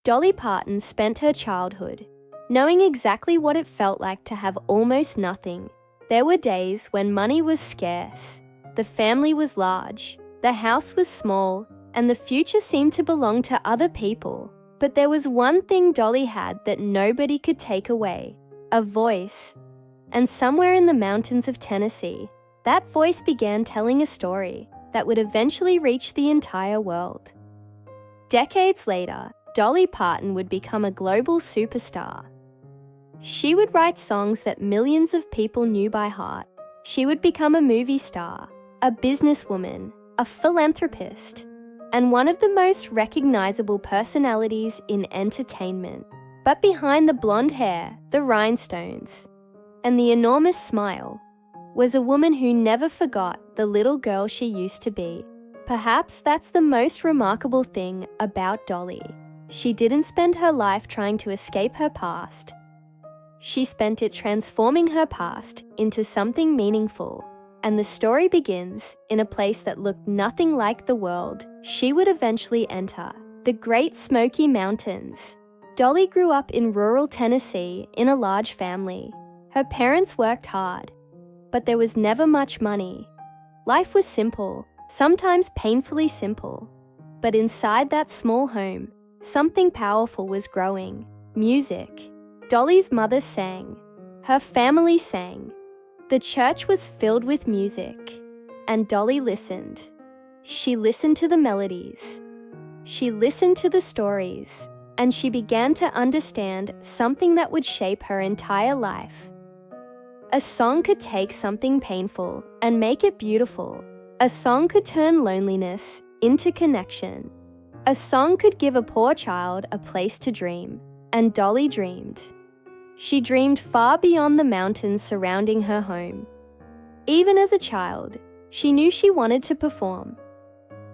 Dolly Parton spent her childhood knowing exactly what it felt like to have almost nothing. There were days when money was scarce, the family was large, the house was small, and the future seemed to belong to other people. But there was one thing Dolly had that nobody could take away: a voice. And somewhere in the mountains of Tennessee, that voice began telling a story that would eventually reach the entire world. Decades later, Dolly Parton would become a global superstar. She would write songs that millions of people knew by heart. She would become a movie star, a businesswoman, a philanthropist, and one of the most recognizable personalities in entertainment. But behind the blonde hair, the rhinestones, and the enormous smile was a woman who never forgot the little girl she used to be. Perhaps that's the most remarkable thing about Dolly. She didn't spend her life trying to escape her past. She spent it transforming her past into something meaningful. And the story begins in a place that looked nothing like the world she would eventually enter: the Great Smoky Mountains. Dolly grew up in rural Tennessee in a large family. Her parents worked hard, but there was never much money. Life was simple, sometimes painfully simple. But inside that small home, something powerful was growing: music. Dolly's mother sang. Her family sang. The church was filled with music, and Dolly listened. She listened to the melodies. She listened to the stories, and she began to understand something that would shape her entire life. A song could take something painful and make it beautiful. A song could turn loneliness into connection. A song could give a poor child a place to dream, and Dolly dreamed. She dreamed far beyond the mountains surrounding her home. Even as a child, she knew she wanted to perform.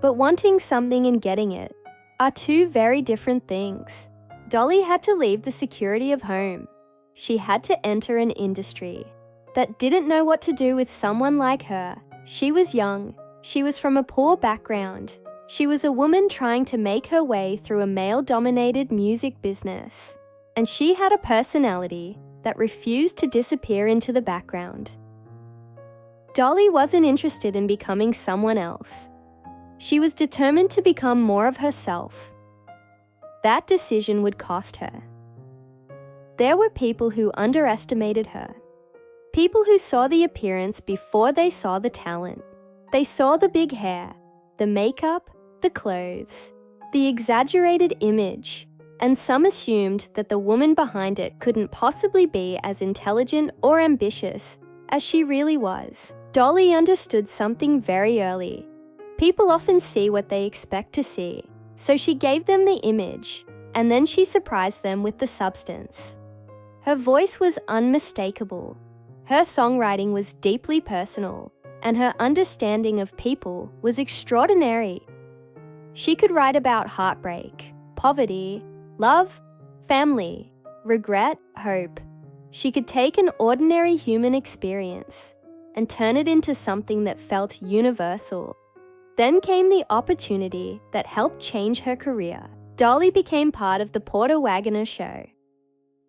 But wanting something and getting it are two very different things. Dolly had to leave the security of home. She had to enter an industry that didn't know what to do with someone like her. She was young. She was from a poor background. She was a woman trying to make her way through a male-dominated music business. And she had a personality that refused to disappear into the background. Dolly wasn't interested in becoming someone else. She was determined to become more of herself. That decision would cost her. There were people who underestimated her. People who saw the appearance before they saw the talent. They saw the big hair, the makeup, the clothes, the exaggerated image. And some assumed that the woman behind it couldn't possibly be as intelligent or ambitious as she really was. Dolly understood something very early. People often see what they expect to see, so she gave them the image, and then she surprised them with the substance. Her voice was unmistakable. Her songwriting was deeply personal, and her understanding of people was extraordinary. She could write about heartbreak, poverty, love, family, regret, hope. She could take an ordinary human experience and turn it into something that felt universal. Then came the opportunity that helped change her career. Dolly became part of the Porter Wagoner Show.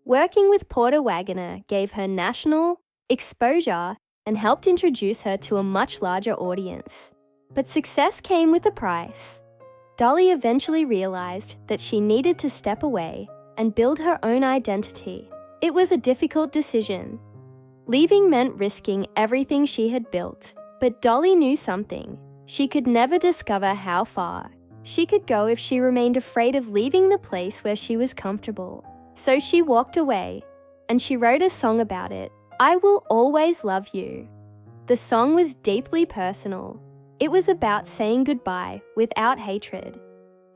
Working with Porter Wagoner gave her national exposure and helped introduce her to a much larger audience. But success came with a price. Dolly eventually realized that she needed to step away and build her own identity. It was a difficult decision. Leaving meant risking everything she had built. But Dolly knew something. She could never discover how far she could go if she remained afraid of leaving the place where she was comfortable. So she walked away, and she wrote a song about it, "I Will Always Love You." The song was deeply personal. It was about saying goodbye without hatred,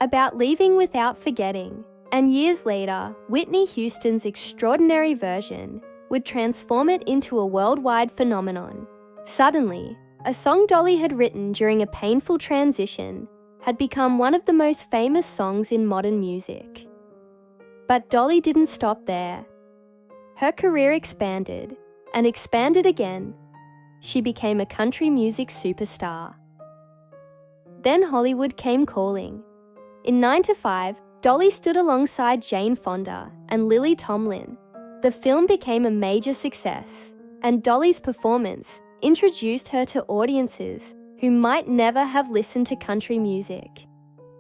about leaving without forgetting. And years later, Whitney Houston's extraordinary version would transform it into a worldwide phenomenon. Suddenly, a song Dolly had written during a painful transition had become one of the most famous songs in modern music. But Dolly didn't stop there. Her career expanded, and expanded again. She became a country music superstar. Then Hollywood came calling. In 9 to 5, Dolly stood alongside Jane Fonda and Lily Tomlin. The film became a major success, and Dolly's performance introduced her to audiences who might never have listened to country music.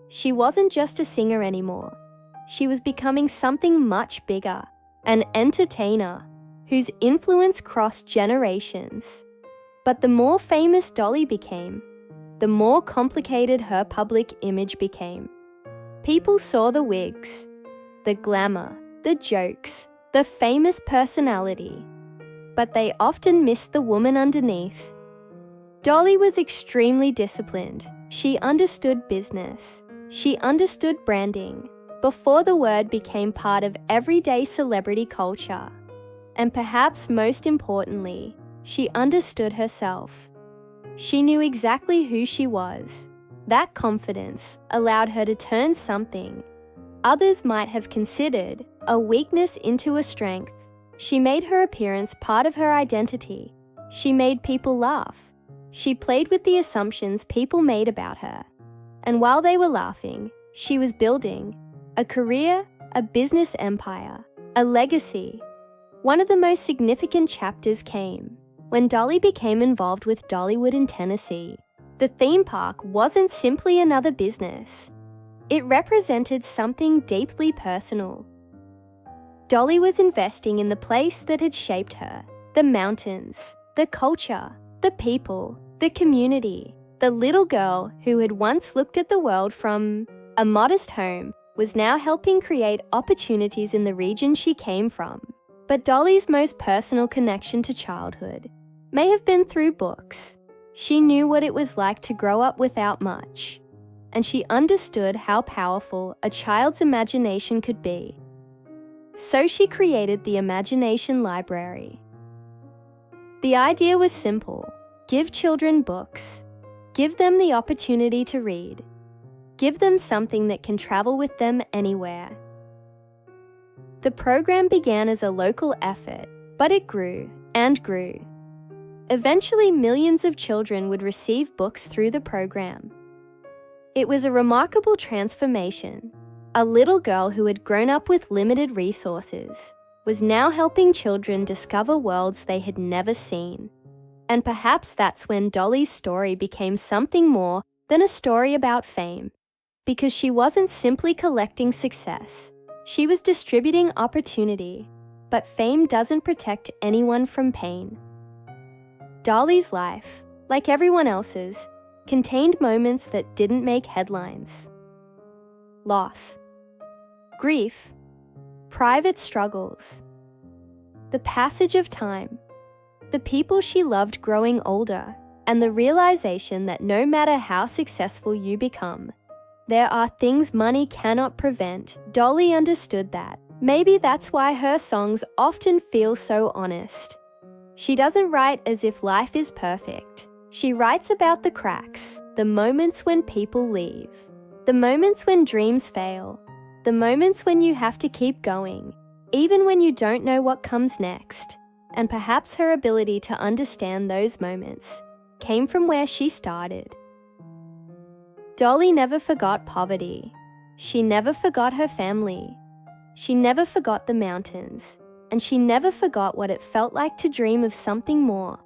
She wasn't just a singer anymore. She was becoming something much bigger, an entertainer whose influence crossed generations. But the more famous Dolly became, the more complicated her public image became. People saw the wigs, the glamour, the jokes, the famous personality, but they often missed the woman underneath. Dolly was extremely disciplined. She understood business. She understood branding before the word became part of everyday celebrity culture. And perhaps most importantly, she understood herself. She knew exactly who she was. That confidence allowed her to turn something others might have considered a weakness into a strength. She made her appearance part of her identity. She made people laugh. She played with the assumptions people made about her. And while they were laughing, she was building a career, a business empire, a legacy. One of the most significant chapters came when Dolly became involved with Dollywood in Tennessee. The theme park wasn't simply another business. It represented something deeply personal. Dolly was investing in the place that had shaped her, the mountains, the culture, the people, the community. The little girl who had once looked at the world from a modest home was now helping create opportunities in the region she came from. But Dolly's most personal connection to childhood may have been through books. She knew what it was like to grow up without much, and she understood how powerful a child's imagination could be. So she created the Imagination Library. The idea was simple: give children books, give them the opportunity to read, give them something that can travel with them anywhere. The program began as a local effort, but it grew and grew. Eventually, millions of children would receive books through the program. It was a remarkable transformation. A little girl who had grown up with limited resources was now helping children discover worlds they had never seen. And perhaps that's when Dolly's story became something more than a story about fame, because she wasn't simply collecting success. She was distributing opportunity, but fame doesn't protect anyone from pain. Dolly's life, like everyone else's, contained moments that didn't make headlines. Loss, grief, private struggles, the passage of time, the people she loved growing older, and the realization that no matter how successful you become, there are things money cannot prevent. Dolly understood that. Maybe that's why her songs often feel so honest. She doesn't write as if life is perfect. She writes about the cracks, the moments when people leave, the moments when dreams fail, the moments when you have to keep going, even when you don't know what comes next. And perhaps her ability to understand those moments came from where she started. Dolly never forgot poverty. She never forgot her family. She never forgot the mountains, and she never forgot what it felt like to dream of something more.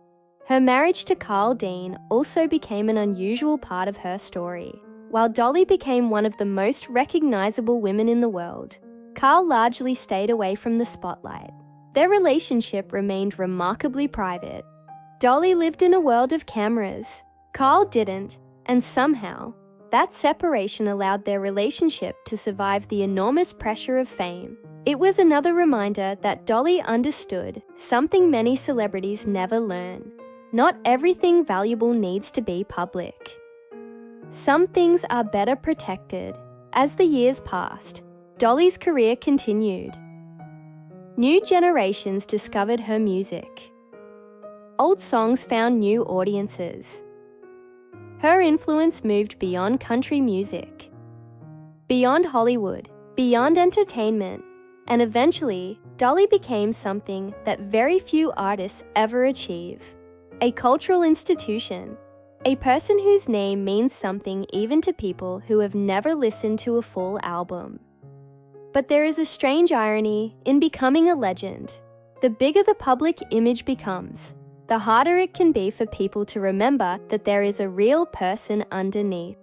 Her marriage to Carl Dean also became an unusual part of her story. While Dolly became one of the most recognizable women in the world, Carl largely stayed away from the spotlight. Their relationship remained remarkably private. Dolly lived in a world of cameras. Carl didn't, and somehow, that separation allowed their relationship to survive the enormous pressure of fame. It was another reminder that Dolly understood something many celebrities never learn. Not everything valuable needs to be public. Some things are better protected. As the years passed, Dolly's career continued. New generations discovered her music. Old songs found new audiences. Her influence moved beyond country music, beyond Hollywood, beyond entertainment, and eventually, Dolly became something that very few artists ever achieve. A cultural institution, a person whose name means something even to people who have never listened to a full album. But there is a strange irony in becoming a legend. The bigger the public image becomes, the harder it can be for people to remember that there is a real person underneath.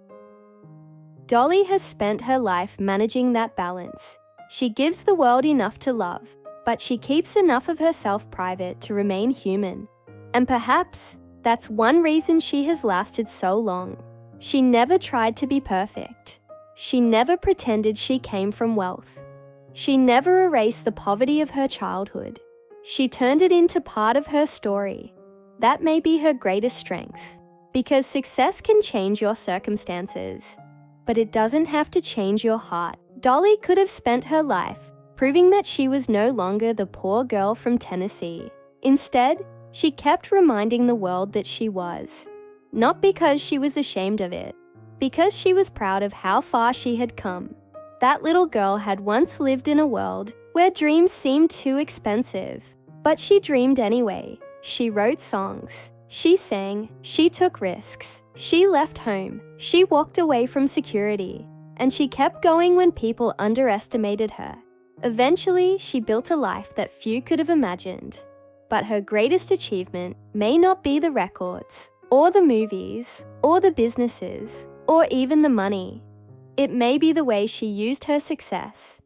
Dolly has spent her life managing that balance. She gives the world enough to love, but she keeps enough of herself private to remain human. And perhaps that's one reason she has lasted so long. She never tried to be perfect. She never pretended she came from wealth. She never erased the poverty of her childhood. She turned it into part of her story. That may be her greatest strength, because success can change your circumstances, but it doesn't have to change your heart. Dolly could have spent her life proving that she was no longer the poor girl from Tennessee. Instead, she kept reminding the world that she was. Not because she was ashamed of it, because she was proud of how far she had come. That little girl had once lived in a world where dreams seemed too expensive, but she dreamed anyway. She wrote songs, she sang, she took risks, she left home, she walked away from security, and she kept going when people underestimated her. Eventually, she built a life that few could have imagined. But her greatest achievement may not be the records, or the movies, or the businesses, or even the money. It may be the way she used her success.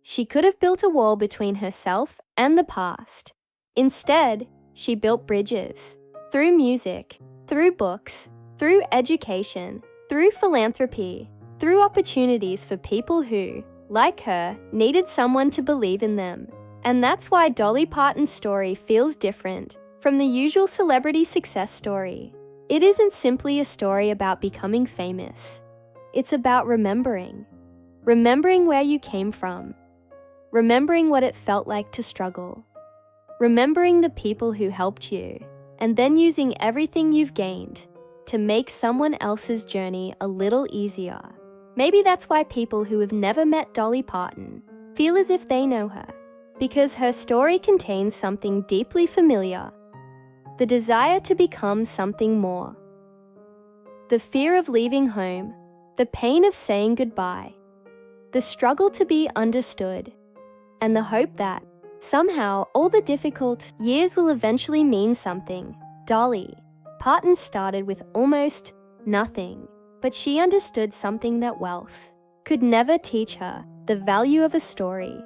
She could have built a wall between herself and the past. Instead, she built bridges. Through music, through books, through education, through philanthropy, through opportunities for people who, like her, needed someone to believe in them. And that's why Dolly Parton's story feels different from the usual celebrity success story. It isn't simply a story about becoming famous. It's about remembering. Remembering where you came from. Remembering what it felt like to struggle. Remembering the people who helped you, and then using everything you've gained to make someone else's journey a little easier. Maybe that's why people who have never met Dolly Parton feel as if they know her, because her story contains something deeply familiar. The desire to become something more. The fear of leaving home, the pain of saying goodbye, the struggle to be understood, and the hope that, somehow, all the difficult years will eventually mean something. Dolly Parton started with almost nothing, but she understood something that wealth could never teach her: the value of a story,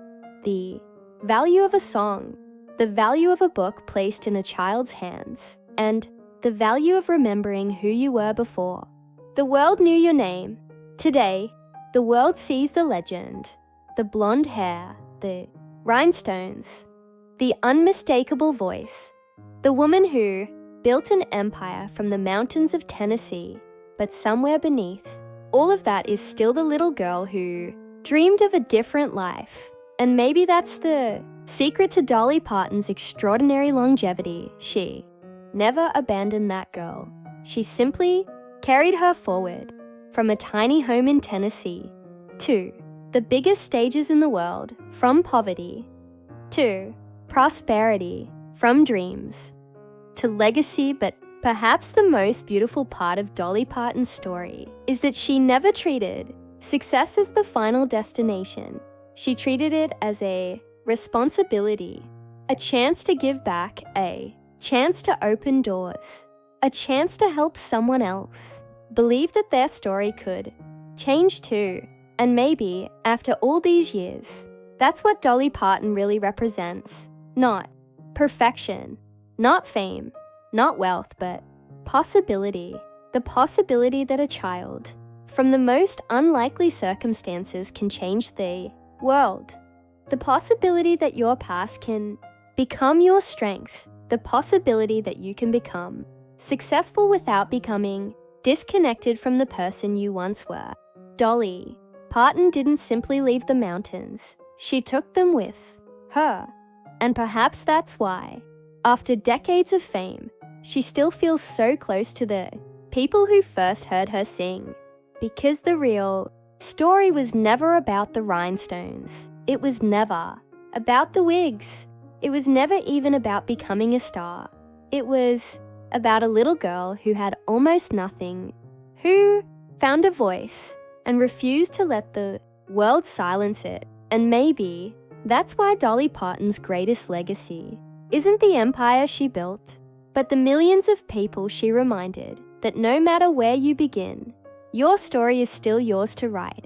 the value of a song, the value of a book placed in a child's hands, and the value of remembering who you were before. The world knew your name. Today, the world sees the legend, the blonde hair, the rhinestones, the unmistakable voice, the woman who built an empire from the mountains of Tennessee, but somewhere beneath all of that is still the little girl who dreamed of a different life. And maybe that's the secret to Dolly Parton's extraordinary longevity. She never abandoned that girl. She simply carried her forward from a tiny home in Tennessee to the biggest stages in the world, from poverty to prosperity, from dreams to legacy. But perhaps the most beautiful part of Dolly Parton's story is that she never treated success as the final destination. She treated it as a responsibility, a chance to give back, a chance to open doors, a chance to help someone else believe that their story could change too. And maybe, after all these years, that's what Dolly Parton really represents. Not perfection, not fame, not wealth, but possibility. The possibility that a child, from the most unlikely circumstances, can change the world. The possibility that your past can become your strength. The possibility that you can become successful without becoming disconnected from the person you once were. Dolly Parton didn't simply leave the mountains. She took them with her. And perhaps that's why, after decades of fame, she still feels so close to the people who first heard her sing. Because the real story was never about the rhinestones. It was never about the wigs. It was never even about becoming a star. It was about a little girl who had almost nothing, who found a voice and refused to let the world silence it. And maybe that's why Dolly Parton's greatest legacy isn't the empire she built, but the millions of people she reminded that no matter where you begin, your story is still yours to write.